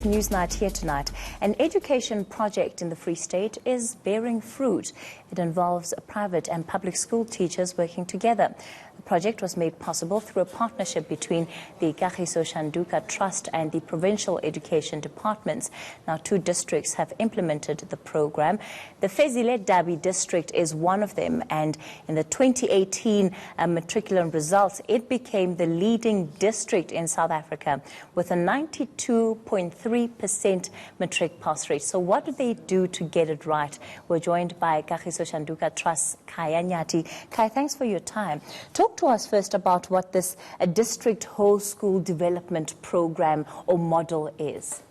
Newsnight here tonight. An education project in the Free State is bearing fruit. It involves private and public school teachers working together. The project was made possible through a partnership between the Kagiso Shanduka Trust and the provincial education departments. Now, 2 districts have implemented the program. The Fezile Dabi District is one of them, and in the 2018 matriculum results, it became the leading district in South Africa with a 92.3% matric pass rate. So what did they do to get it right? We're joined by Kagiso Shanduka Trust, Nyati. Kai, thanks for your time. Talk to us first about what this district whole school development program or model is.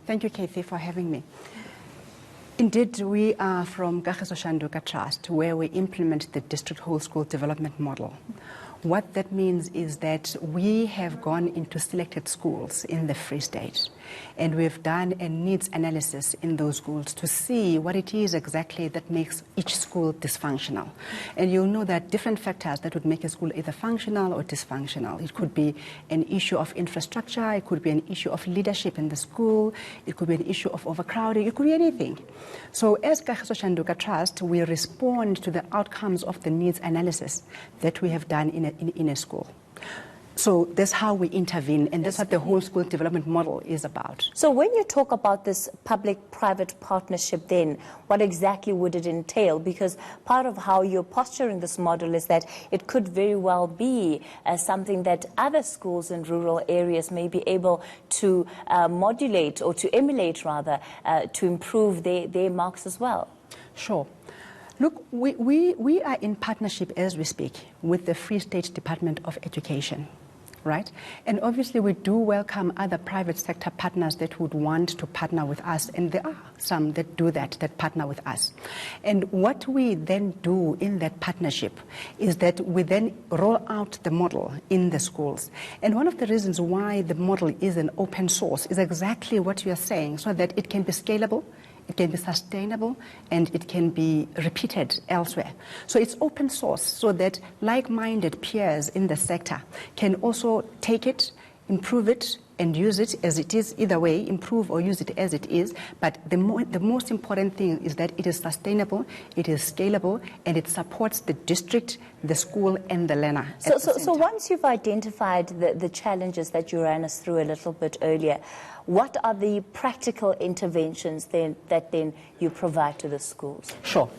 Thank you, Kathy, for having me. Indeed, we are from Kagiso Shanduka Trust, where we implement the district whole school development model. What that means is that we have gone into selected schools in the Free State, and we've done a needs analysis in those schools to see what it is exactly that makes each school dysfunctional. And you'll know that different factors that would make a school either functional or dysfunctional. It could be an issue of infrastructure, it could be an issue of leadership in the school, it could be an issue of overcrowding, it could be anything. So as Kagiso Shanduka Trust, we respond to the outcomes of the needs analysis that we have done in a school. So that's how we intervene, and that's what the whole school development model is about. So when you talk about this public-private partnership, then what exactly would it entail? Because part of how you're posturing this model is that it could very well be something that other schools in rural areas may be able to modulate or to emulate, rather, to improve their marks as well. Sure. Look, we are in partnership as we speak with the Free State Department of Education, right? And obviously we do welcome other private sector partners that would want to partner with us, and there are some that do that partner with us. And what we then do in that partnership is that we then roll out the model in the schools. And one of the reasons why the model is an open source is exactly what you are saying, so that it can be scalable, it can be sustainable, and it can be repeated elsewhere. So it's open source so that like-minded peers in the sector can also take it, improve it, and use it as it is. Either way, improve or use it as it is. But the most important thing is that it is sustainable, it is scalable, and it supports the district, the school, and the learner. So once you've identified the challenges that you ran us through a little bit earlier, what are the practical interventions that you provide to the schools? Sure.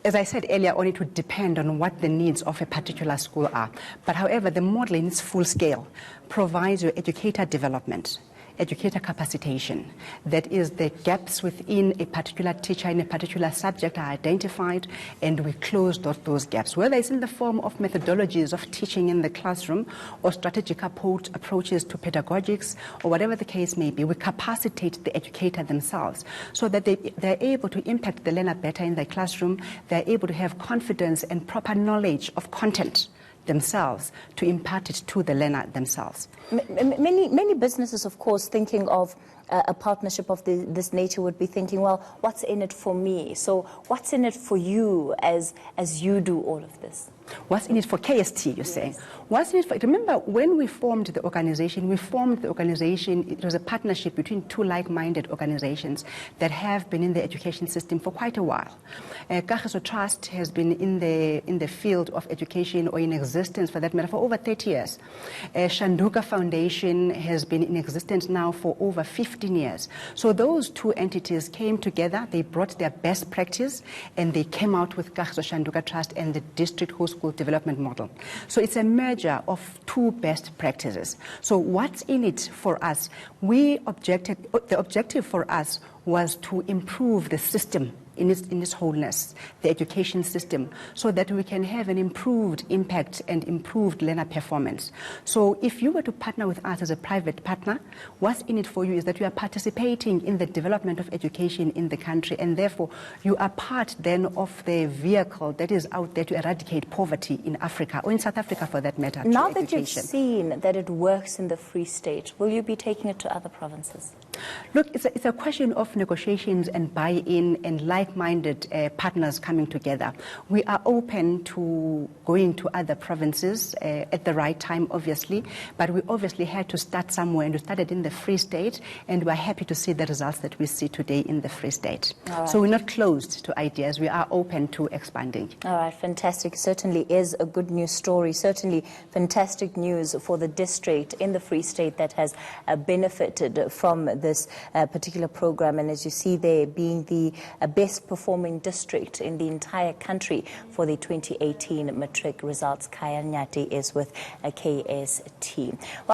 As I said earlier on, it would depend on what the needs of a particular school are. But however, the model in its full scale provides your educator development, educator capacitation. That is, the gaps within a particular teacher in a particular subject are identified, and we close those gaps, whether it's in the form of methodologies of teaching in the classroom or strategic approaches to pedagogics, or whatever the case may be. We capacitate the educator themselves so that they're able to impact the learner better in the classroom. They're able to have confidence and proper knowledge of content themselves to impart it to the learner themselves. Many businesses, of course, thinking of a partnership of this nature would be thinking, well, what's in it for me? So what's in it for you as you do all of this? What's in it for KST, you're saying? What's in it for, remember, when we formed the organization, it was a partnership between 2 like-minded organizations that have been in the education system for quite a while. Kagiso Trust has been in the field of education, or in existence for that matter, for over 30 years. Shanduka Foundation has been in existence now for over 15 years. So those 2 entities came together, they brought their best practice, and they came out with Kagiso Shanduka Trust and the district whole school development model. So it's a merger of 2 best practices. So what's in it for us? The objective for us was to improve the system in its wholeness, the education system, so that we can have an improved impact and improved learner performance. So if you were to partner with us as a private partner, what's in it for you is that you are participating in the development of education in the country, and therefore you are part then of the vehicle that is out there to eradicate poverty in Africa, or in South Africa for that matter. Now that you've seen that it works in the Free State, will you be taking it to other provinces? Look, it's a question of negotiations and buy-in and like like-minded partners coming together. We are open to going to other provinces at the right time, obviously, but we obviously had to start somewhere, and we started in the Free State, and we're happy to see the results that we see today in the Free State. Right. So we're not closed to ideas. We are open to expanding. All right, fantastic. Certainly is a good news story. Certainly fantastic news for the district in the Free State that has benefited from this particular program. And as you see there, being the best performing district in the entire country for the 2018 matric results. Kaya Nyati is with KST.